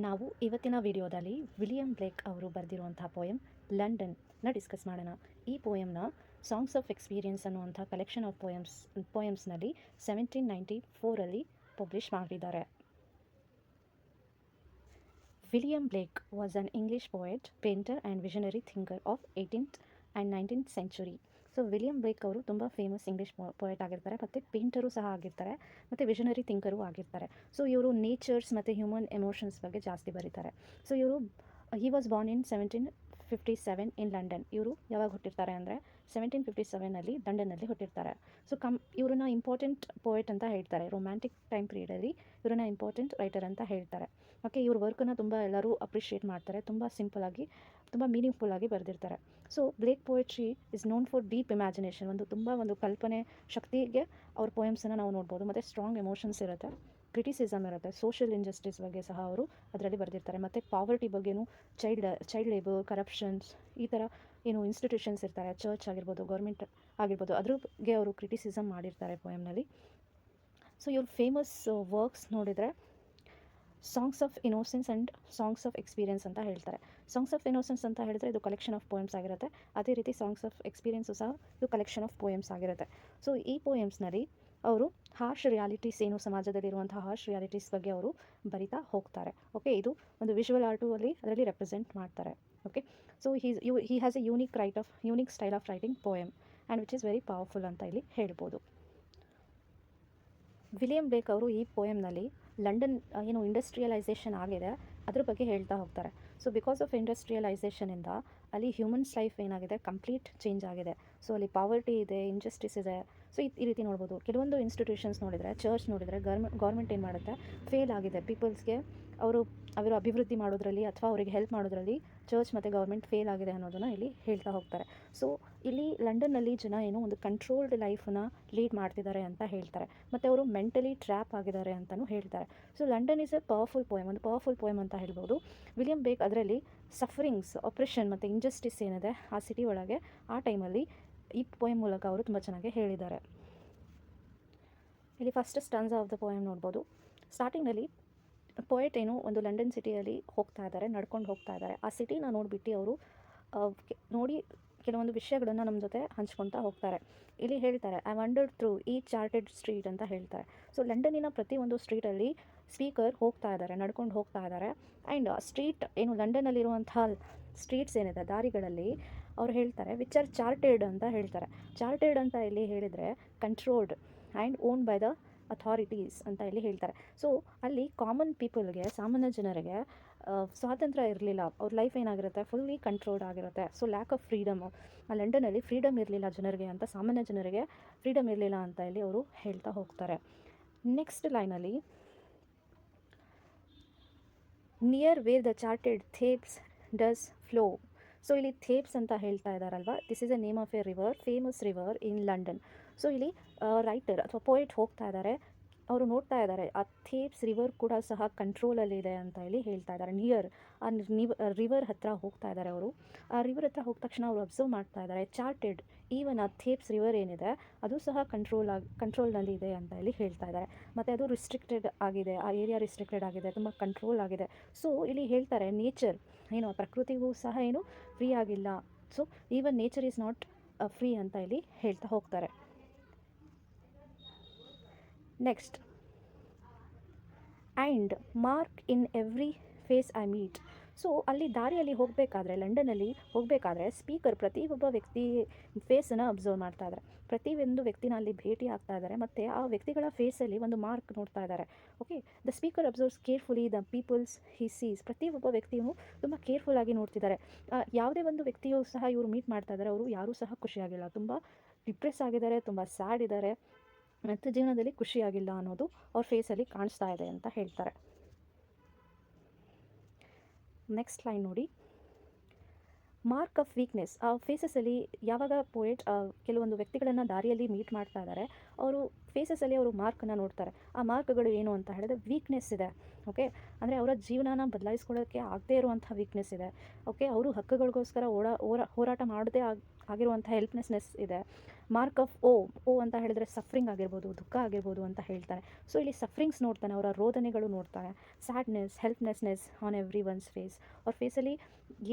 ನಾವು ಇವತ್ತಿನ ವಿಡಿಯೋದಲ್ಲಿ ವಿಲಿಯಂ ಬ್ಲೇಕ್ ಅವರು ಬರೆದಿರುವಂತಹ ಪೋಯಮ್ ಲಂಡನ್ನ ಡಿಸ್ಕಸ್ ಮಾಡೋಣ. ಈ ಪೋಯಮ್ನ ಸಾಂಗ್ಸ್ ಆಫ್ ಎಕ್ಸ್ಪೀರಿಯನ್ಸ್ ಅನ್ನುವಂಥ ಕಲೆಕ್ಷನ್ ಆಫ್ ಪೋಯಮ್ಸ್ನಲ್ಲಿ 1794 ಪಬ್ಲಿಷ್ ಮಾಡಿದ್ದಾರೆ. William ಬ್ಲೇಕ್ was an English poet, painter and visionary thinker of 18th and 19th century. So William ಬ್ಲೇಕ್ ಅವರು ತುಂಬ ಫೇಮಸ್ ಇಂಗ್ಲೀಷ್ ಪೋಯೆಟ್ ಆಗಿರ್ತಾರೆ, ಮತ್ತು ಪೇಂಟರು ಸಹ ಆಗಿರ್ತಾರೆ, ಮತ್ತು ವಿಷನರಿ ಥಿಂಕರು ಆಗಿರ್ತಾರೆ. ಸೊ ಇವರು ನೇಚರ್ಸ್ ಮತ್ತು ಹ್ಯೂಮನ್ ಎಮೋಷನ್ಸ್ ಬಗ್ಗೆ ಜಾಸ್ತಿ ಬರೀತಾರೆ. ಸೊ ಇವರು he was born in 1757 in London. ಇವರು ಯಾವಾಗ ಹುಟ್ಟಿರ್ತಾರೆ ಅಂದರೆ 1757 ಲಂಡನ್ನಲ್ಲಿ ಹುಟ್ಟಿರ್ತಾರೆ. ಸೊ ಇವ್ರನ್ನ ಇಂಪಾರ್ಟೆಂಟ್ ಪೋಯೆಟ್ ಅಂತ ಹೇಳ್ತಾರೆ. ರೊಮ್ಯಾಂಟಿಕ್ ಟೈಮ್ ಪೀರಿಯಡಲ್ಲಿ ಇವ್ರನ್ನ ಇಂಪಾರ್ಟೆಂಟ್ ರೈಟರ್ ಅಂತ ಹೇಳ್ತಾರೆ. ಓಕೆ, ಇವ್ರ ವರ್ಕನ್ನು ತುಂಬ ಎಲ್ಲರೂ ಅಪ್ರಿಷಿಯೇಟ್ ಮಾಡ್ತಾರೆ. ತುಂಬ ಸಿಂಪಲಾಗಿ, ತುಂಬ ಮೀನಿಂಗ್ಫುಲ್ಲಾಗಿ ಬರೆದಿರ್ತಾರೆ. So Blake poetry is known for deep imagination. ಒಂದು ಕಲ್ಪನೆ ಶಕ್ತಿಗೆ ಅವ್ರ ಪೋಯಮ್ಸನ್ನು ನಾವು ನೋಡ್ಬೋದು. ಮತ್ತು ಸ್ಟ್ರಾಂಗ್ ಎಮೋಷನ್ಸ್ ಇರುತ್ತೆ, ಕ್ರಿಟಿಸಿಸಮ್ ಇರುತ್ತೆ, ಸೋಷಿಯಲ್ ಇಂಜಸ್ಟಿಸ್ ಬಗ್ಗೆ ಸಹ ಅವರು ಅದರಲ್ಲಿ ಬರೆದಿರ್ತಾರೆ. ಮತ್ತು ಪಾವರ್ಟಿ ಬಗ್ಗೆನೂ, ಚೈಲ್ಡ್ ಲೇಬರ್, ಕರಪ್ಷನ್ಸ್, ಈ ಥರ ಏನು ಇನ್ಸ್ಟಿಟ್ಯೂಷನ್ಸ್ ಇರ್ತಾರೆ, ಚರ್ಚ್ ಆಗಿರ್ಬೋದು, ಗೌರ್ಮೆಂಟ್ ಆಗಿರ್ಬೋದು, ಅದ್ರ ಬಗ್ಗೆ ಅವರು ಕ್ರಿಟಿಸಿಸಮ್ ಮಾಡಿರ್ತಾರೆ ಪೋಯಮ್ನಲ್ಲಿ. ಸೊ ಇವ್ರ ಫೇಮಸ್ ವರ್ಕ್ಸ್ ನೋಡಿದರೆ songs of innocence and songs of experience ಅಂತ ಹೇಳ್ತಾರೆ. ಸಾಂಗ್ಸ್ ಆಫ್ ಇನ್ನೋಸೆನ್ಸ್ ಅಂತ ಹೇಳಿದ್ರೆ ಇದು ಕಲೆಕ್ಷನ್ ಆಫ್ ಪೋಯಮ್ಸ್ ಆಗಿರುತ್ತೆ. ಅದೇ ರೀತಿ ಸಾಂಗ್ಸ್ ಆಫ್ ಎಕ್ಸ್ಪೀರಿಯನ್ಸು ಸಹ ಇದು ಕಲೆಕ್ಷನ್ ಆಫ್ ಪೋಯಮ್ಸ್ ಆಗಿರುತ್ತೆ. ಸೊ ಈ ಪೋಯಮ್ಸ್ನಲ್ಲಿ ಅವರು ಹಾರ್ಶ್ ರಿಯಾಲಿಟೀಸ್, ಏನು ಸಮಾಜದಲ್ಲಿರುವಂಥ ಹಾರ್ಶ್ ರಿಯಾಲಿಟೀಸ್ ಬಗ್ಗೆ ಅವರು ಬರಿತಾ ಹೋಗ್ತಾರೆ. ಓಕೆ, ಇದು ಒಂದು ವಿಜುವಲ್ ಆರ್ಟು ಅದರಲ್ಲಿ ರೆಪ್ರೆಸೆಂಟ್ ಮಾಡ್ತಾರೆ. Okay, so he has A unique style of writing poem and which is very powerful ಅಂತ ಇಲ್ಲಿ ಹೇಳ್ಬೋದು. ವಿಲಿಯಂ ಬ್ಲೇಕ್ ಅವರು ಈ ಪೋಯಮ್ನಲ್ಲಿ ಲಂಡನ್ ಏನು ಇಂಡಸ್ಟ್ರಿಯಲೈಸೇಷನ್ ಆಗಿದೆ ಅದ್ರ ಬಗ್ಗೆ ಹೇಳ್ತಾ ಹೋಗ್ತಾರೆ. ಸೊ ಬಿಕಾಸ್ ಆಫ್ ಇಂಡಸ್ಟ್ರಿಯಲೈಸೇಷನಿಂದ ಅಲ್ಲಿ ಹ್ಯೂಮನ್ಸ್ ಲೈಫ್ ಏನಾಗಿದೆ, ಕಂಪ್ಲೀಟ್ ಚೇಂಜ್ ಆಗಿದೆ. ಸೊ ಅಲ್ಲಿ ಪಾವರ್ಟಿ ಇದೆ, ಇಂಜಸ್ಟಿಸ್ ಇದೆ. ಸೊ ಈ ರೀತಿ ನೋಡ್ಬೋದು. ಕೆಲವೊಂದು ಇನ್ಸ್ಟಿಟ್ಯೂಷನ್ಸ್ ನೋಡಿದರೆ, ಚರ್ಚ್ ನೋಡಿದರೆ, ಗೌರ್ಮೆಂಟ್ ಏನು ಮಾಡುತ್ತೆ, ಫೇಲ್ ಆಗಿದೆ. ಪೀಪಲ್ಸ್ಗೆ ಅವರು ಅಭಿವೃದ್ಧಿ ಮಾಡೋದ್ರಲ್ಲಿ ಅಥವಾ ಅವರಿಗೆ ಹೆಲ್ಪ್ ಮಾಡೋದ್ರಲ್ಲಿ ಚರ್ಚ್ ಮತ್ತು ಗೌರ್ಮೆಂಟ್ ಫೇಲ್ ಆಗಿದೆ ಅನ್ನೋದನ್ನು ಇಲ್ಲಿ ಹೇಳ್ತಾ ಹೋಗ್ತಾರೆ. ಸೊ ಇಲ್ಲಿ ಲಂಡನ್ನಲ್ಲಿ ಜನ ಏನು ಒಂದು ಕಂಟ್ರೋಲ್ಡ್ ಲೈಫನ್ನ ಲೀಡ್ ಮಾಡ್ತಿದ್ದಾರೆ ಅಂತ ಹೇಳ್ತಾರೆ. ಮತ್ತು ಅವರು ಮೆಂಟಲಿ ಟ್ರ್ಯಾಪ್ ಆಗಿದ್ದಾರೆ ಅಂತಲೂ ಹೇಳ್ತಾರೆ. So London is A powerful poem, ಒಂದು ಪವರ್ಫುಲ್ ಪೋಯಮ್ ಅಂತ ಹೇಳ್ಬೋದು. ವಿಲಿಯಂ ಬ್ಲೇಕ್ ಅದರಲ್ಲಿ ಸಫರಿಂಗ್ಸ್, ಆಪ್ರೆಷನ್ ಮತ್ತು ಇಂಜಸ್ಟಿಸ್ ಏನಿದೆ ಆ ಸಿಟಿ ಒಳಗೆ ಆ ಟೈಮಲ್ಲಿ ಈ ಪೋಯಮ್ ಮೂಲಕ ಅವರು ತುಂಬ ಚೆನ್ನಾಗಿ ಹೇಳಿದ್ದಾರೆ. ಇಲ್ಲಿ ಫಸ್ಟ್ ಸ್ಟಾನ್ಸಾ ಆಫ್ ದ ಪೋಯಮ್ ನೋಡ್ಬೋದು. ಸ್ಟಾರ್ಟಿಂಗ್ನಲ್ಲಿ ಪೋಯೆಟ್ ಏನು ಒಂದು ಲಂಡನ್ ಸಿಟಿಯಲ್ಲಿ ಹೋಗ್ತಾ ಇದ್ದಾರೆ, ನಡ್ಕೊಂಡು ಹೋಗ್ತಾ ಇದ್ದಾರೆ. ಆ ಸಿಟಿನ ನೋಡಿಬಿಟ್ಟು ಅವರು ನೋಡಿ ಕೆಲವೊಂದು ವಿಷಯಗಳನ್ನು ನಮ್ಮ ಜೊತೆ ಹಂಚ್ಕೊತಾ ಹೋಗ್ತಾರೆ. ಇಲ್ಲಿ ಹೇಳ್ತಾರೆ, ಐ ವಂಡರ್ಡ್ ಥ್ರೂ ಈ ಚಾರ್ಟೆಡ್ ಸ್ಟ್ರೀಟ್ ಅಂತ ಹೇಳ್ತಾರೆ. ಸೊ ಲಂಡನ್ನಿನ ಪ್ರತಿಯೊಂದು ಸ್ಟ್ರೀಟಲ್ಲಿ ಸ್ಪೀಕರ್ ಹೋಗ್ತಾ ಇದ್ದಾರೆ, ನಡ್ಕೊಂಡು ಹೋಗ್ತಾ ಇದ್ದಾರೆ. ಆ್ಯಂಡ್ ಸ್ಟ್ರೀಟ್ ಏನು ಲಂಡನ್ನಲ್ಲಿರುವಂಥ ಸ್ಟ್ರೀಟ್ಸ್ ಏನಿದೆ, ದಾರಿಗಳಲ್ಲಿ ಅವ್ರು ಹೇಳ್ತಾರೆ ವಿಚ್ ಆರ್ ಚಾರ್ಟೆಡ್ ಅಂತ ಹೇಳ್ತಾರೆ. ಚಾರ್ಟೆಡ್ ಅಂತ ಇಲ್ಲಿ ಹೇಳಿದರೆ controlled and own by the authorities ಅಂತ ಇಲ್ಲಿ ಹೇಳ್ತಾರೆ. ಸೊ ಅಲ್ಲಿ ಕಾಮನ್ ಪೀಪಲ್ಗೆ, ಸಾಮಾನ್ಯ ಜನರಿಗೆ ಸ್ವಾತಂತ್ರ್ಯ ಇರಲಿಲ್ಲ. ಅವ್ರ ಲೈಫ್ ಏನಾಗಿರುತ್ತೆ, ಫುಲ್ಲಿ ಕಂಟ್ರೋಲ್ಡ್ ಆಗಿರುತ್ತೆ. ಸೊ ಲ್ಯಾಕ್ ಆಫ್ ಫ್ರೀಡಮು, ಆ ಲಂಡನಲ್ಲಿ ಫ್ರೀಡಮ್ ಇರಲಿಲ್ಲ ಜನರಿಗೆ ಅಂತ, ಸಾಮಾನ್ಯ ಜನರಿಗೆ ಫ್ರೀಡಮ್ ಇರಲಿಲ್ಲ ಅಂತ ಇಲ್ಲಿ ಅವರು ಹೇಳ್ತಾ ಹೋಗ್ತಾರೆ. ನೆಕ್ಸ್ಟ್ ಲೈನಲ್ಲಿ near where the chartered Thames does flow. So ಇಲ್ಲಿ ಥೇಬ್ಸ್ ಅಂತ ಹೇಳ್ತಾ ಇದ್ದಾರಲ್ವ, this is a name of a river, famous river in London. So ಇಲ್ಲಿ ರೈಟರ್ ಅಥವಾ ಪೋಯೆಟ್ ಹೋಗ್ತಾ ಇದ್ದಾರೆ, ಅವರು ನೋಡ್ತಾ ಇದ್ದಾರೆ ಆ ಥೇಬ್ಸ್ ರಿವರ್ ಕೂಡ ಸಹ ಕಂಟ್ರೋಲಲ್ಲಿದೆ ಅಂತ ಹೇಳಿ ಹೇಳ್ತಾ ಇದ್ದಾರೆ. ನಿಯರ್ ಆ ರಿವರ್ ಹತ್ರ ಹೋಗ್ತಾ ಇದ್ದಾರೆ ಅವರು. ಆ ರಿವರ್ ಹತ್ರ ಹೋದ ತಕ್ಷಣ ಅವರು ಅಬ್ಸರ್ವ್ ಮಾಡ್ತಾ ಇದ್ದಾರೆ ಚಾರ್ಟೆಡ್, ಈವನ್ ಆ ಥೇಬ್ಸ್ ರಿವರ್ ಏನಿದೆ ಅದು ಸಹ ಕಂಟ್ರೋಲ್ನಲ್ಲಿ ಇದೆ ಅಂತ ಹೇಳಿ ಹೇಳ್ತಾ ಇದ್ದಾರೆ. ಮತ್ತು ಅದು ರಿಸ್ಟ್ರಿಕ್ಟೆಡ್ ಆಗಿದೆ, ಆ ಏರಿಯಾ ರಿಸ್ಟ್ರಿಕ್ಟೆಡ್ ಆಗಿದೆ, ತುಂಬ ಕಂಟ್ರೋಲ್ ಆಗಿದೆ. ಸೊ ಇಲ್ಲಿ ಹೇಳ್ತಾರೆ ನೇಚರ್ ಏನು, ಪ್ರಕೃತಿಗೂ ಸಹ ಏನು ಫ್ರೀ ಆಗಿಲ್ಲ. So even nature is not free ಅಂತ ಇಲ್ಲಿ ಹೇಳ್ತಾ ಹೋಗ್ತಾರೆ. Next, and mark in every face I meet. So ಅಲ್ಲಿ ದಾರಿಯಲ್ಲಿ ಹೋಗಬೇಕಾದ್ರೆ, ಲಂಡನಲ್ಲಿ ಹೋಗಬೇಕಾದ್ರೆ ಸ್ಪೀಕರ್ ಪ್ರತಿಯೊಬ್ಬ ವ್ಯಕ್ತಿ ಫೇಸನ್ನು ಅಬ್ಸರ್ವ್ ಮಾಡ್ತಾ ಇದ್ದಾರೆ. ಪ್ರತಿಯೊಂದು ವ್ಯಕ್ತಿನ ಅಲ್ಲಿ ಭೇಟಿ ಆಗ್ತಾ ಇದ್ದಾರೆ, ಮತ್ತು ಆ ವ್ಯಕ್ತಿಗಳ ಫೇಸಲ್ಲಿ ಒಂದು ಮಾರ್ಕ್ ನೋಡ್ತಾ ಇದ್ದಾರೆ. Okay, the speaker observes carefully the peoples he sees. ಪ್ರತಿಯೊಬ್ಬ ವ್ಯಕ್ತಿಯೂ ತುಂಬ ಕೇರ್ಫುಲ್ಲಾಗಿ ನೋಡ್ತಿದ್ದಾರೆ. ಯಾವುದೇ ಒಂದು ವ್ಯಕ್ತಿಯೂ ಸಹ ಇವರು ಮೀಟ್ ಮಾಡ್ತಾ ಇದ್ದಾರೆ, ಅವರು ಯಾರೂ ಸಹ ಖುಷಿಯಾಗಿಲ್ಲ, ತುಂಬ ಡಿಪ್ರೆಸ್ ಆಗಿದ್ದಾರೆ, ತುಂಬ ಸ್ಯಾಡ್ ಇದ್ದಾರೆ, ಮತ್ತು ಜೀವನದಲ್ಲಿ ಖುಷಿಯಾಗಿಲ್ಲ ಅನ್ನೋದು ಅವ್ರ ಫೇಸಲ್ಲಿ ಕಾಣಿಸ್ತಾ ಇದೆ ಅಂತ ಹೇಳ್ತಾರೆ. ನೆಕ್ಸ್ಟ್ ಲೈನ್ ನೋಡಿ, ಮಾರ್ಕ್ ಆಫ್ ವೀಕ್ನೆಸ್. ಆ ಫೇಸಸಲ್ಲಿ ಯಾವಾಗ ಪೋಯೆಟ್ ಕೆಲವೊಂದು ವ್ಯಕ್ತಿಗಳನ್ನು ದಾರಿಯಲ್ಲಿ ಮೀಟ್ ಮಾಡ್ತಾ ಇದ್ದಾರೆ, ಅವರು ಫೇಸಸಲ್ಲಿ ಅವರು ಮಾರ್ಕನ್ನು ನೋಡ್ತಾರೆ. ಆ ಮಾರ್ಕ್ಗಳು ಏನು ಅಂತ ಹೇಳಿದ್ರೆ ವೀಕ್ನೆಸ್ ಇದೆ. ಓಕೆ, ಅಂದರೆ ಅವರ ಜೀವನನ ಬದಲಾಯಿಸ್ಕೊಳ್ಳೋಕ್ಕೆ ಆಗದೇ ಇರುವಂಥ ವೀಕ್ನೆಸ್ ಇದೆ. ಓಕೆ, ಅವರು ಹಕ್ಕುಗಳಿಗೋಸ್ಕರ ಹೋರಾಟ ಆಗಿರುವಂಥ ಹೆಲ್ಪ್ಲೆಸ್ನೆಸ್ ಇದೆ. ಮಾರ್ಕ್ ಆಫ್ ಓ ಓ ಅಂತ ಹೇಳಿದ್ರೆ ಸಫರಿಂಗ್ ಆಗಿರ್ಬೋದು, ದುಃಖ ಆಗಿರ್ಬೋದು ಅಂತ ಹೇಳ್ತಾರೆ. ಸೊ ಇಲ್ಲಿ ಸಫರಿಂಗ್ಸ್ ನೋಡ್ತಾನೆ, ಅವರ ರೋದನೆಗಳು ನೋಡ್ತಾನೆ. Sadness, helplessness on every one's face, ಅವ್ರ ಫೇಸಲ್ಲಿ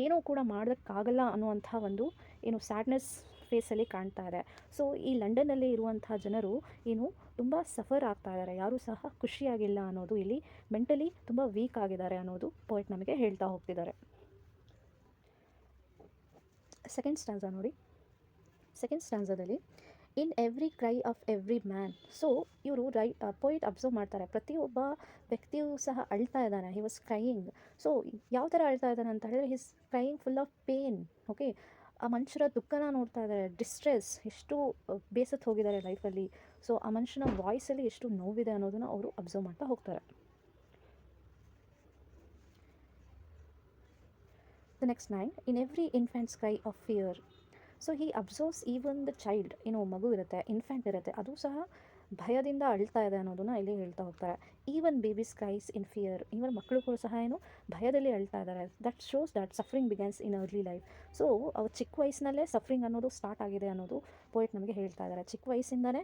ಏನೂ ಕೂಡ ಮಾಡೋದಕ್ಕಾಗಲ್ಲ ಅನ್ನುವಂಥ ಒಂದು ಏನು ಸ್ಯಾಡ್ನೆಸ್ ಫೇಸಲ್ಲಿ ಕಾಣ್ತಾ ಇದೆ. ಸೊ ಈ ಲಂಡನ್ನಲ್ಲಿ ಇರುವಂಥ ಜನರು ಏನು ತುಂಬ ಸಫರ್ ಆಗ್ತಾ ಇದ್ದಾರೆ, ಯಾರೂ ಸಹ ಖುಷಿಯಾಗಿಲ್ಲ ಅನ್ನೋದು, ಇಲ್ಲಿ ಮೆಂಟಲಿ ತುಂಬ ವೀಕ್ ಆಗಿದ್ದಾರೆ ಅನ್ನೋದು ಪೋಯಟ್ ನಮಗೆ ಹೇಳ್ತಾ ಹೋಗ್ತಿದ್ದಾರೆ. ಸೆಕೆಂಡ್ ಸ್ಟ್ಯಾನ್ಸಾ ನೋಡಿ. ಸೆಕೆಂಡ್ ಸ್ಟ್ಯಾನ್ಸದಲ್ಲಿ in every cry of every man. So ಇವರು ಪೋಯಿಟ್ ಅಬ್ಸರ್ವ್ ಮಾಡ್ತಾರೆ, ಪ್ರತಿಯೊಬ್ಬ ವ್ಯಕ್ತಿಯೂ ಸಹ ಅಳ್ತಾ ಇದ್ದಾನೆ. He was crying. ಸೊ ಯಾವ ಥರ ಅಳ್ತಾ ಇದ್ದಾನೆ ಅಂತ ಹೇಳಿದ್ರೆ, his crying full of pain. Okay, ಆ ಮನುಷ್ಯರ ದುಃಖನ ನೋಡ್ತಾ ಇದ್ದಾರೆ, ಡಿಸ್ಟ್ರೆಸ್, ಎಷ್ಟು ಬೇಸತ್ತು ಹೋಗಿದ್ದಾರೆ ಲೈಫಲ್ಲಿ. ಸೊ ಆ ಮನುಷ್ಯನ ವಾಯ್ಸಲ್ಲಿ ಎಷ್ಟು ನೋವಿದೆ ಅನ್ನೋದನ್ನು ಅವರು ಅಬ್ಸರ್ವ್ ಮಾಡ್ತಾ ಹೋಗ್ತಾರೆ. The next line, in every infant's cry of fear. So he observes even the child, ಏನೋ ಮಗು ಇರುತ್ತೆ, ಇನ್ಫ್ಯಾಂಟ್ ಇರುತ್ತೆ, ಅದು ಸಹ ಭಯದಿಂದ ಅಳ್ತಾ ಇದೆ ಅನ್ನೋದನ್ನು ಇಲ್ಲಿ ಹೇಳ್ತಾ ಹೋಗ್ತಾರೆ. Even babies cries in fear, even ಮಕ್ಕಳುಗಳು ಸಹ ಏನು ಭಯದಲ್ಲಿ ಅಳ್ತಾ ಇದ್ದಾರೆ. That shows that suffering begins in early life. So ಅವ್ರು ಚಿಕ್ಕ ವಯಸ್ಸಿನಲ್ಲೇ ಸಫರಿಂಗ್ ಅನ್ನೋದು ಸ್ಟಾರ್ಟ್ ಆಗಿದೆ ಅನ್ನೋದು ಪೋಯಿಟ್ ನಮಗೆ ಹೇಳ್ತಾ ಇದ್ದಾರೆ. ಚಿಕ್ಕ ವಯಸ್ಸಿಂದಲೇ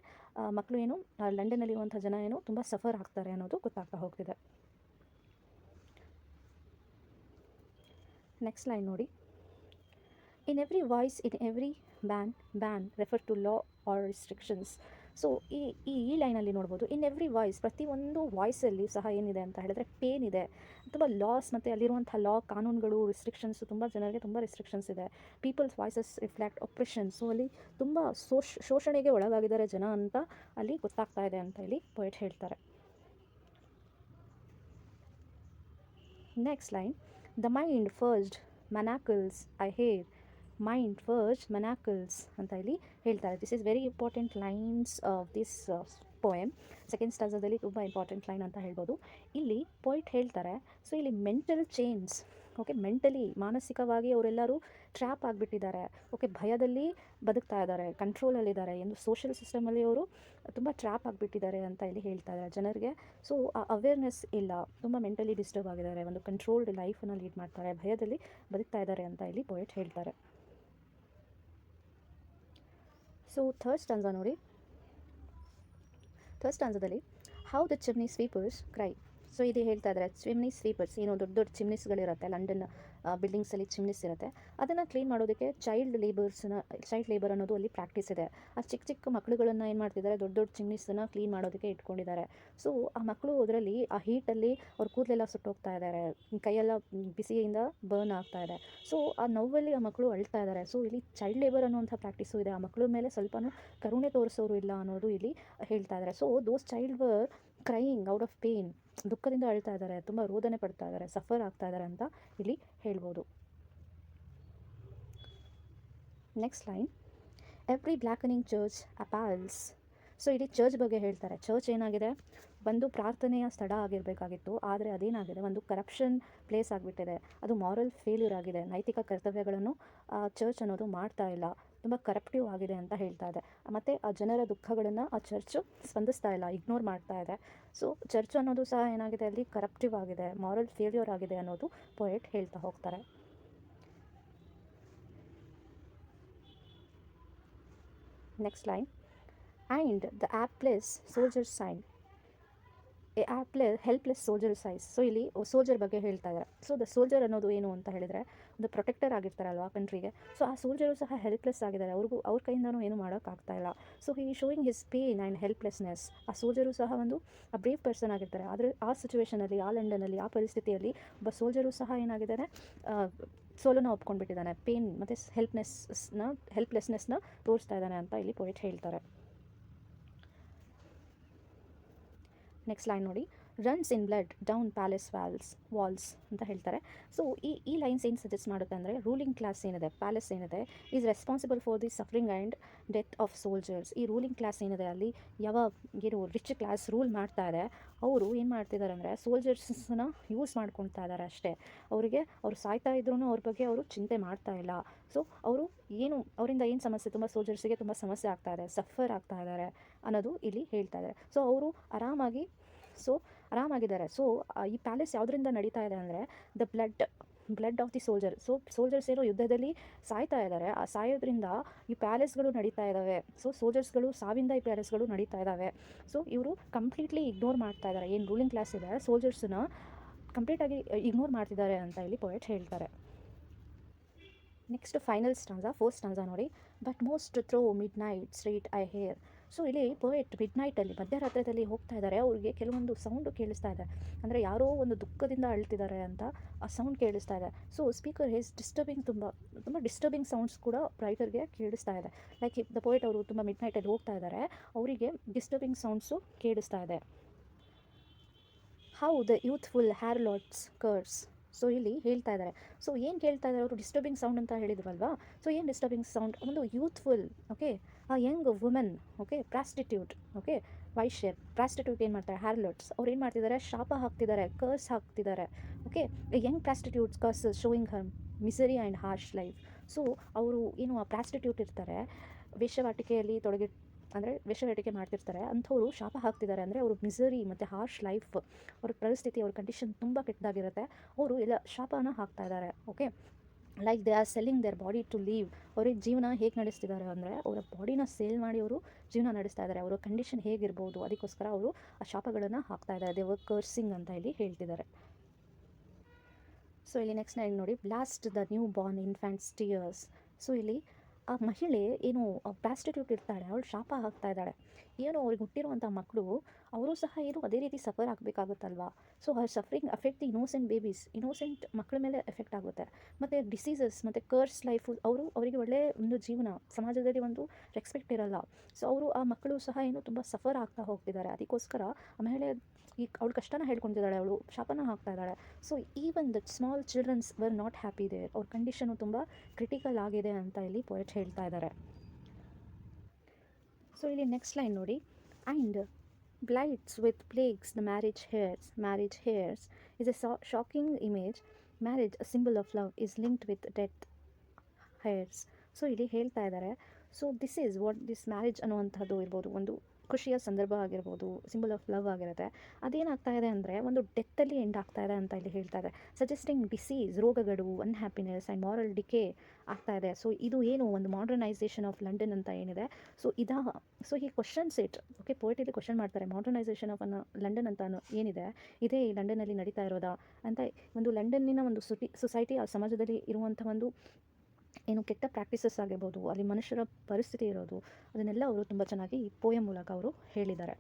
ಮಕ್ಕಳು ಏನು ಲಂಡನ್ನಲ್ಲಿರುವಂಥ ಜನ ಏನು ತುಂಬ ಸಫರ್ ಆಗ್ತಾರೆ ಅನ್ನೋದು ಗೊತ್ತಾಗ್ತಾ ಹೋಗ್ತಿದೆ. ನೆಕ್ಸ್ಟ್ ಲೈನ್ ನೋಡಿ. In every voice in every ban refer to law or restrictions. So ಈ ಲೈನಲ್ಲಿ ನೋಡ್ಬೋದು, ಇನ್ ಎವ್ರಿ ವಾಯ್ಸ್, ಪ್ರತಿಯೊಂದು ವಾಯ್ಸಲ್ಲಿ ಸಹ ಏನಿದೆ ಅಂತ ಹೇಳಿದ್ರೆ ಪೇನ್ ಇದೆ, ತುಂಬ ಲಾಸ್, ಮತ್ತು ಅಲ್ಲಿರುವಂಥ ಲಾ, ಕಾನೂನುಗಳು, ರಿಸ್ಟ್ರಿಕ್ಷನ್ಸು, ತುಂಬ ಜನರಿಗೆ ತುಂಬ ರಿಸ್ಟ್ರಿಕ್ಷನ್ಸ್ ಇದೆ. People's voices reflect oppression. So ಅಲ್ಲಿ ತುಂಬ ಶೋಷಣೆಗೆ ಒಳಗಾಗಿದ್ದಾರೆ ಜನ ಅಂತ ಅಲ್ಲಿ ಗೊತ್ತಾಗ್ತಾ ಇದೆ ಅಂತ ಇಲ್ಲಿ ಪೋಯಟ್ ಹೇಳ್ತಾರೆ. Next line, the mind first manacles I hear. Mind first manacles ಅಂತ ಇಲ್ಲಿ ಹೇಳ್ತಾರೆ. This is very important lines of this poem. Second ಸ್ಟಾನ್ಸದಲ್ಲಿ ತುಂಬ ಇಂಪಾರ್ಟೆಂಟ್ ಲೈನ್ ಅಂತ ಹೇಳ್ಬೋದು. ಇಲ್ಲಿ ಪೋಯಿಟ್ ಹೇಳ್ತಾರೆ, ಸೊ ಇಲ್ಲಿ ಮೆಂಟಲ್ ಚೇಂಜ್, ಓಕೆ, ಮೆಂಟಲಿ, ಮಾನಸಿಕವಾಗಿ ಅವರೆಲ್ಲರೂ ಟ್ರ್ಯಾಪ್ ಆಗಿಬಿಟ್ಟಿದ್ದಾರೆ. ಓಕೆ, ಭಯದಲ್ಲಿ ಬದುಕ್ತಾ ಇದ್ದಾರೆ, ಕಂಟ್ರೋಲಲ್ಲಿದ್ದಾರೆ, ಎಂದು ಸೋಷಿಯಲ್ ಸಿಸ್ಟಮಲ್ಲಿ ಅವರು ತುಂಬ ಟ್ರ್ಯಾಪ್ ಆಗಿಬಿಟ್ಟಿದ್ದಾರೆ ಅಂತ ಇಲ್ಲಿ ಹೇಳ್ತಾ ಇದ್ದಾರೆ ಜನರಿಗೆ. ಸೊ ಆ ಅವೇರ್ನೆಸ್ ಇಲ್ಲ, ತುಂಬ ಮೆಂಟಲಿ ಡಿಸ್ಟರ್ಬ್ ಆಗಿದ್ದಾರೆ, ಒಂದು ಕಂಟ್ರೋಲ್ಡ್ ಲೈಫನ್ನು ಲೀಡ್ ಮಾಡ್ತಾರೆ, ಭಯದಲ್ಲಿ ಬದುಕ್ತಾ ಇದ್ದಾರೆ ಅಂತ ಇಲ್ಲಿ ಪೋಯಟ್ ಹೇಳ್ತಾರೆ. ಸೊ ಥರ್ಡ್ ಸ್ಟಾನ್ಸಾ ನೋಡಿ. ಥರ್ಡ್ ಸ್ಟಾನ್ಸದಲ್ಲಿ how the chimney sweepers cry. So ಇದು ಹೇಳ್ತಾ ಇದ್ದಾರೆ, ಚಿಮ್ನಿ ಸ್ವೀಪರ್ಸ್, ಏನು ದೊಡ್ಡ ದೊಡ್ಡ ಚಿಮ್ನಿಸ್ಗಳಿರುತ್ತೆ, ಲಂಡನ್ ಬಿಲ್ಡಿಂಗ್ಸಲ್ಲಿ ಚಿಮ್ನಿಸ್ ಇರುತ್ತೆ, ಅದನ್ನು ಕ್ಲೀನ್ ಮಾಡೋದಕ್ಕೆ ಚೈಲ್ಡ್ ಲೇಬರ್ ಅನ್ನೋದು ಅಲ್ಲಿ ಪ್ರಾಕ್ಟೀಸ್ ಇದೆ. ಆ ಚಿಕ್ಕ ಚಿಕ್ಕ ಮಕ್ಕಳುಗಳನ್ನು ಏನು ಮಾಡ್ತಿದ್ದಾರೆ, ದೊಡ್ಡ ದೊಡ್ಡ ಚಿಮ್ನಿಸನ್ನು ಕ್ಲೀನ್ ಮಾಡೋದಕ್ಕೆ ಇಟ್ಕೊಂಡಿದ್ದಾರೆ. ಸೊ ಆ ಮಕ್ಕಳು ಅದರಲ್ಲಿ ಆ ಹೀಟಲ್ಲಿ ಅವ್ರ ಕೂದಲೆಲ್ಲ ಸುಟ್ಟೋಗ್ತಾ ಇದ್ದಾರೆ, ಕೈಯೆಲ್ಲ ಬಿಸಿಯಿಂದ ಬರ್ನ್ ಆಗ್ತಾ ಇದೆ. ಸೊ ಆ ನೋವಲ್ಲಿ ಆ ಮಕ್ಕಳು ಅಳ್ತಾ ಇದ್ದಾರೆ. ಸೊ ಇಲ್ಲಿ ಚೈಲ್ಡ್ ಲೇಬರ್ ಅನ್ನುವಂಥ ಪ್ರಾಕ್ಟೀಸು ಇದೆ. ಆ ಮಕ್ಕಳ ಮೇಲೆ ಸ್ವಲ್ಪನೂ ಕರುಣೆ ತೋರಿಸೋರು ಇಲ್ಲ ಅನ್ನೋದು ಇಲ್ಲಿ ಹೇಳ್ತಾ ಇದ್ದಾರೆ. So those child var crying out of pain, ದುಃಖದಿಂದ ಅಳ್ತಾ ಇದ್ದಾರೆ, ತುಂಬ ರೋದನೆ ಪಡ್ತಾ ಇದ್ದಾರೆ, ಸಫರ್ ಆಗ್ತಾ ಇದ್ದಾರೆ ಅಂತ ಇಲ್ಲಿ ಹೇಳ್ಬೋದು. Next line, every blackening church appals. So ಇಲ್ಲಿ ಚರ್ಚ್ ಬಗ್ಗೆ ಹೇಳ್ತಾರೆ. ಚರ್ಚ್ ಏನಾಗಿದೆ, ಒಂದು ಪ್ರಾರ್ಥನೆಯ ಸ್ಥಳ ಆಗಿರಬೇಕಾಗಿತ್ತು, ಆದರೆ ಅದೇನಾಗಿದೆ, ಒಂದು ಕರಪ್ಷನ್ ಪ್ಲೇಸ್ ಆಗಿಬಿಟ್ಟಿದೆ. ಅದು ಮಾರಲ್ ಫೇಲ್ಯೂರ್ ಆಗಿದೆ, ನೈತಿಕ ಕರ್ತವ್ಯಗಳನ್ನು ಚರ್ಚ್ ಅನ್ನೋದು ಮಾಡ್ತಾ ಇಲ್ಲ, ತುಂಬ ಕರಪ್ಟಿವ್ ಆಗಿದೆ ಅಂತ ಹೇಳ್ತಾ ಇದೆ. ಮತ್ತು ಆ ಜನರ ದುಃಖಗಳನ್ನು ಆ ಚರ್ಚು ಸ್ಪಂದಿಸ್ತಾ ಇಲ್ಲ, ಇಗ್ನೋರ್ ಮಾಡ್ತಾ ಇದೆ. ಸೊ ಚರ್ಚ್ ಅನ್ನೋದು ಸಹ ಏನಾಗಿದೆ, ಅಲ್ಲಿ ಕರಪ್ಟಿವ್ ಆಗಿದೆ, ಮಾರಲ್ ಫೇಲ್ಯೂರ್ ಆಗಿದೆ ಅನ್ನೋದು ಪೋಯೆಟ್ ಹೇಳ್ತಾ ಹೋಗ್ತಾರೆ. Next line, and the hapless soldier sighs, helpless soldier sighs. So ಇಲ್ಲಿ ಸೋಲ್ಜರ್ ಬಗ್ಗೆ ಹೇಳ್ತಾ ಇದ್ದಾರೆ. ಸೊ ದ ಸೋಲ್ಜರ್ ಅನ್ನೋದು ಏನು ಅಂತ ಹೇಳಿದರೆ, ಒಂದು ಪ್ರೊಟೆಕ್ಟರ್ ಆಗಿರ್ತಾರಲ್ವ ಕಂಟ್ರಿಗೆ. ಸೊ ಆ ಸೋಲ್ಜರು ಸಹ ಹೆಲ್ಪ್ಲೆಸ್ ಆಗಿದ್ದಾರೆ, ಅವ್ರ ಕೈಯಿಂದನೂ ಏನು ಮಾಡೋಕ್ಕಾಗ್ತಾ ಇಲ್ಲ. So he showing his pain and helplessness. ಆ ಸೋಲ್ಜರು ಸಹ ಒಂದು ಬ್ರೇವ್ ಪರ್ಸನ್ ಆಗಿರ್ತಾರೆ, ಆದರೆ ಆ ಸಿಚುವೇಷನಲ್ಲಿ, ಆ ಲಂಡನಲ್ಲಿ, ಆ ಪರಿಸ್ಥಿತಿಯಲ್ಲಿ ಒಬ್ಬ ಸೋಲ್ಜರು ಸಹ ಏನಾಗಿದ್ದಾರೆ, ಸೋಲನ್ನು ಒಪ್ಕೊಂಡ್ಬಿಟ್ಟಿದ್ದಾನೆ, ಪೇನ್ ಮತ್ತು ಹೆಲ್ಪ್ಲೆಸ್ನೆಸ್ನ ತೋರಿಸ್ತಾ ಇದ್ದಾನೆ ಅಂತ ಇಲ್ಲಿ ಪೋಯೆಟ್ ಹೇಳ್ತಾರೆ. ನೆಕ್ಸ್ಟ್ ಲೈನ್ ನೋಡಿ, runs in blood down palace walls ಅಂತ ಹೇಳ್ತಾರೆ. ಸೊ ಈ ಲೈನ್ಸ್ ಏನು ಸಜೆಸ್ಟ್ ಮಾಡುತ್ತೆ ಅಂದರೆ, ರೂಲಿಂಗ್ ಕ್ಲಾಸ್ ಏನಿದೆ, ಪ್ಯಾಲೇಸ್ ಏನಿದೆ, is responsible for the suffering and death of soldiers. ಈ ರೂಲಿಂಗ್ ಕ್ಲಾಸ್ ಏನಿದೆ, ಅಲ್ಲಿ ಯಾವ ಏನು ರಿಚ್ ಕ್ಲಾಸ್ ರೂಲ್ ಮಾಡ್ತಾ ಇದೆ, ಅವರು ಏನು ಮಾಡ್ತಿದ್ದಾರೆ ಅಂದರೆ ಸೋಲ್ಜರ್ಸ್ನ ಯೂಸ್ ಮಾಡ್ಕೊಳ್ತಾ ಇದ್ದಾರೆ ಅಷ್ಟೇ. ಅವ್ರು ಸಾಯ್ತಾ ಇದ್ರೂ ಅವ್ರ ಬಗ್ಗೆ ಅವರು ಚಿಂತೆ ಮಾಡ್ತಾ ಇಲ್ಲ. ಸೊ ಅವರಿಂದ ಏನು ಸಮಸ್ಯೆ, ತುಂಬ ಸೋಲ್ಜರ್ಸಿಗೆ ತುಂಬ ಸಮಸ್ಯೆ ಆಗ್ತಾ ಇದೆ, ಸಫರ್ ಆಗ್ತಾ ಇದ್ದಾರೆ ಅನ್ನೋದು ಇಲ್ಲಿ ಹೇಳ್ತಾ ಇದ್ದಾರೆ. ಸೊ ಅವರು ಆರಾಮಾಗಿದ್ದಾರೆ. ಸೊ ಈ ಪ್ಯಾಲೇಸ್ ಯಾವುದರಿಂದ ನಡೀತಾ ಇದೆ ಅಂದರೆ, the blood of the soldier. So soldiers ಏನೋ ಯುದ್ಧದಲ್ಲಿ ಸಾಯ್ತಾ ಇದ್ದಾರೆ, ಆ ಸಾಯೋದ್ರಿಂದ ಈ ಪ್ಯಾಲೇಸ್ಗಳು ನಡೀತಾ ಇದ್ದಾವೆ. ಸೊ ಸೋಲ್ಜರ್ಸ್ಗಳು ಸಾವಿಂದ ಈ ಪ್ಯಾಲೇಸ್ಗಳು ನಡೀತಾ ಇದ್ದಾವೆ. ಸೊ ಇವರು ಕಂಪ್ಲೀಟ್ಲಿ ಇಗ್ನೋರ್ ಮಾಡ್ತಾ ಇದ್ದಾರೆ, ಏನು ರೂಲಿಂಗ್ ಕ್ಲಾಸ್ ಇದೆ ಸೋಲ್ಜರ್ಸ್ನ ಕಂಪ್ಲೀಟಾಗಿ ಇಗ್ನೋರ್ ಮಾಡ್ತಿದ್ದಾರೆ ಅಂತ ಇಲ್ಲಿ ಪೊಯೆಟ್ ಹೇಳ್ತಾರೆ. Next final stanza, fourth stanza ನೋಡಿ. But most through midnight street I hear. So ಇಲ್ಲಿ ಪೊಯೆಟ್ ಮಿಡ್ ನೈಟಲ್ಲಿ, ಮಧ್ಯರಾತ್ರಿಯಲ್ಲಿ ಹೋಗ್ತಾ ಇದ್ದಾರೆ, ಅವ್ರಿಗೆ ಕೆಲವೊಂದು ಸೌಂಡು ಕೇಳಿಸ್ತಾ ಇದೆ, ಅಂದರೆ ಯಾರೋ ಒಂದು ದುಃಖದಿಂದ ಅಳ್ತಿದ್ದಾರೆ ಅಂತ ಆ ಸೌಂಡ್ ಕೇಳಿಸ್ತಾ ಇದೆ. ಸೊ ಸ್ಪೀಕರ್ ಈಸ್ ಡಿಸ್ಟರ್ಬಿಂಗ್, ತುಂಬ ಡಿಸ್ಟರ್ಬಿಂಗ್ ಸೌಂಡ್ಸ್ ಕೂಡ ರೈಟರ್ಗೆ ಕೇಳಿಸ್ತಾ ಇದೆ. ಲೈಕ್ ದ ಪೊಯೆಟ್ ಅವರು ತುಂಬ ಮಿಡ್ ನೈಟಲ್ಲಿ ಹೋಗ್ತಾ ಇದ್ದಾರೆ, ಅವರಿಗೆ ಡಿಸ್ಟರ್ಬಿಂಗ್ ಸೌಂಡ್ಸು ಕೇಳಿಸ್ತಾ ಇದೆ. How the youthful harlots curse. So ಇಲ್ಲಿ ಹೇಳ್ತಾ ಇದ್ದಾರೆ, ಸೊ ಏನು ಕೇಳ್ತಾ ಇದ್ದಾರೆ ಅವರು, ಡಿಸ್ಟರ್ಬಿಂಗ್ ಸೌಂಡ್ ಅಂತ ಹೇಳಿದ್ವಲ್ವಾ. ಸೊ ಏನು ಡಿಸ್ಟರ್ಬಿಂಗ್ ಸೌಂಡ್, ಒಂದು ಯೂತ್ಫುಲ್, ಓಕೆ, ಆ young women, okay, prostitute, okay, ವೈಶ್ಯ ಪ್ರಾಸ್ಟಿಟ್ಯೂಟ್ ಏನು ಮಾಡ್ತಾರೆ, ಹ್ಯಾರ್ಲಾಟ್ಸ್ ಅವ್ರು ಏನು ಮಾಡ್ತಿದ್ದಾರೆ, ಶಾಪ ಹಾಕ್ತಿದ್ದಾರೆ, ಕರ್ಸ್ ಹಾಕ್ತಿದ್ದಾರೆ. Okay, young prostitutes curse showing her misery and harsh life. So ಅವರು ಏನು ಆ ಪ್ರಾಸ್ಟಿಟ್ಯೂಟ್ ಇರ್ತಾರೆ, ವೇಶ್ಯವಾಟಿಕೆಯಲ್ಲಿ ಅಂದರೆ ವೇಶ್ಯವಾಟಿಕೆ ಮಾಡ್ತಿರ್ತಾರೆ, ಅಂಥವ್ರು ಶಾಪ ಹಾಕ್ತಿದ್ದಾರೆ, ಅಂದರೆ ಅವರು ಮಿಸರಿ ಮತ್ತು ಹಾರ್ಶ್ ಲೈಫ್, ಅವ್ರ ಪರಿಸ್ಥಿತಿ, ಅವ್ರ ಕಂಡೀಷನ್ ತುಂಬ ಕೆಟ್ಟದಾಗಿರುತ್ತೆ, ಅವರು ಎಲ್ಲ ಶಾಪನ ಹಾಕ್ತಾ ಇದ್ದಾರೆ. Okay, like they are selling their body to live. ಅವ್ರಿಗೆ ಜೀವನ ಹೇಗೆ ನಡೆಸ್ತಿದ್ದಾರೆ ಅಂದರೆ, ಅವರ ಬಾಡಿನ ಸೇಲ್ ಮಾಡಿ ಅವರು ಜೀವನ ನಡೆಸ್ತಾ ಇದ್ದಾರೆ. ಅವರ ಕಂಡೀಷನ್ ಹೇಗಿರ್ಬೋದು ಅದಕ್ಕೋಸ್ಕರ ಅವರು ಆ ಶಾಪಗಳನ್ನು ಹಾಕ್ತಾ ಇದ್ದಾರೆ. ದೇ ವರ್ ಕರ್ಸಿಂಗ್ ಅಂತ ಇಲ್ಲಿ ಹೇಳ್ತಿದ್ದಾರೆ. ಸೊ ಇಲ್ಲಿ ನೆಕ್ಸ್ಟ್ ಲೈನ್ ನೋಡಿ, blast the newborn infants tears. So ಇಲ್ಲಿ ಆ ಮಹಿಳೆ ಏನು ಪ್ರಾಸ್ಟಿಟ್ಯೂಟ್ ಇರ್ತಾಳೆ, ಅವಳು ಶಾಪ ಹಾಕ್ತಾ ಇದ್ದಾಳೆ. ಏನು ಅವ್ರಿಗೆ ಹುಟ್ಟಿರುವಂಥ ಮಕ್ಕಳು, ಅವರು ಸಹ ಏನು ಅದೇ ರೀತಿ ಸಫರ್ ಆಗಬೇಕಾಗುತ್ತಲ್ವಾ. So her suffering affect the innocent babies, innocent ಮಕ್ಕಳ ಮೇಲೆ ಎಫೆಕ್ಟ್ ಆಗುತ್ತೆ. ಮತ್ತು ಡಿಸೀಸಸ್ ಮತ್ತು ಕರ್ಸ್ ಲೈಫು, ಅವರಿಗೆ ಒಳ್ಳೆಯ ಒಂದು ಜೀವನ, ಸಮಾಜದಲ್ಲಿ ಒಂದು ರೆಸ್ಪೆಕ್ಟ್ ಇರಲ್ಲ. ಸೊ ಅವರು ಆ ಮಕ್ಕಳು ಸಹ ಏನು ತುಂಬ ಸಫರ್ ಆಗ್ತಾ ಹೋಗ್ತಿದ್ದಾರೆ. ಅದಕ್ಕೋಸ್ಕರ ಆ ಮಹಿಳೆ ಅವಳು ಕಷ್ಟನ ಹೇಳ್ಕೊತಿದ್ದಾಳೆ, ಅವಳು ಶಾಪನ ಹಾಕ್ತಾ ಇದ್ದಾಳೆ. So even the small childrens were not happy there. ಅವ್ರ ಕಂಡೀಷನು ತುಂಬ ಕ್ರಿಟಿಕಲ್ ಆಗಿದೆ ಅಂತ ಇಲ್ಲಿ ಪೊಯೆಟ್ ಹೇಳ್ತಾ ಇದ್ದಾರೆ. ಸೊ ಇಲ್ಲಿ ನೆಕ್ಸ್ಟ್ ಲೈನ್ ನೋಡಿ, and blights with plagues the marriage hearse is a shocking image. Marriage a symbol of love is linked with death hearse. So ಇಲ್ಲಿ ಹೇಳ್ತಾ ಇದ್ದಾರೆ, so this is what this marriage ಅನ್ನುವಂಥದ್ದು ಇರ್ಬೋದು, ಒಂದು ಖುಷಿಯ ಸಂದರ್ಭ ಆಗಿರ್ಬೋದು, ಸಿಂಬಲ್ ಆಫ್ ಲವ್ ಆಗಿರುತ್ತೆ. ಅದೇನಾಗ್ತಾ ಇದೆ ಅಂದರೆ ಒಂದು ಡೆತ್ತಲ್ಲಿ ಎಂಡ್ ಆಗ್ತಾ ಇದೆ ಅಂತ ಇಲ್ಲಿ ಹೇಳ್ತಾ ಇದೆ. ಸಜೆಸ್ಟಿಂಗ್ ಡಿಸೀಸ್, ರೋಗಗಳು, ಅನ್ಹ್ಯಾಪಿನೆಸ್ ಆ್ಯಂಡ್ ಮಾರಲ್ ಡಿಕೇ ಆಗ್ತಾ ಇದೆ. ಸೊ ಇದು ಏನು ಒಂದು ಮಾಡರ್ನೈಸೇಷನ್ ಆಫ್ ಲಂಡನ್ ಅಂತ ಏನಿದೆ, ಸೊ ಈ ಕ್ವಶನ್ಸ್ ಇಟ್, ಓಕೆ, ಪೊಯೆಟಲ್ಲಿ ಕ್ವಶನ್ ಮಾಡ್ತಾರೆ, ಮಾಡರ್ನೈಸೇಷನ್ ಆಫ್ ಲಂಡನ್ ಅಂತ ಏನಿದೆ, ಇದೇ ಈ ಲಂಡನ್ನಲ್ಲಿ ನಡೀತಾ ಇರೋದಾ ಅಂತ. ಒಂದು ಲಂಡನ್ನಿನ ಒಂದು ಸೊಸೈಟಿ, ಆ ಸಮಾಜದಲ್ಲಿ ಇರುವಂಥ ಒಂದು ಏನು ಕೆಟ್ಟ ಪ್ರಾಕ್ಟೀಸಸ್ ಆಗಿರ್ಬೋದು, ಅಲ್ಲಿ ಮನುಷ್ಯರ ಪರಿಸ್ಥಿತಿ ಇರೋದು, ಅದನ್ನೆಲ್ಲ ಅವರು ತುಂಬ ಚೆನ್ನಾಗಿ ಈ ಪೋಯಮ್ ಮೂಲಕ ಅವರು ಹೇಳಿದ್ದಾರೆ.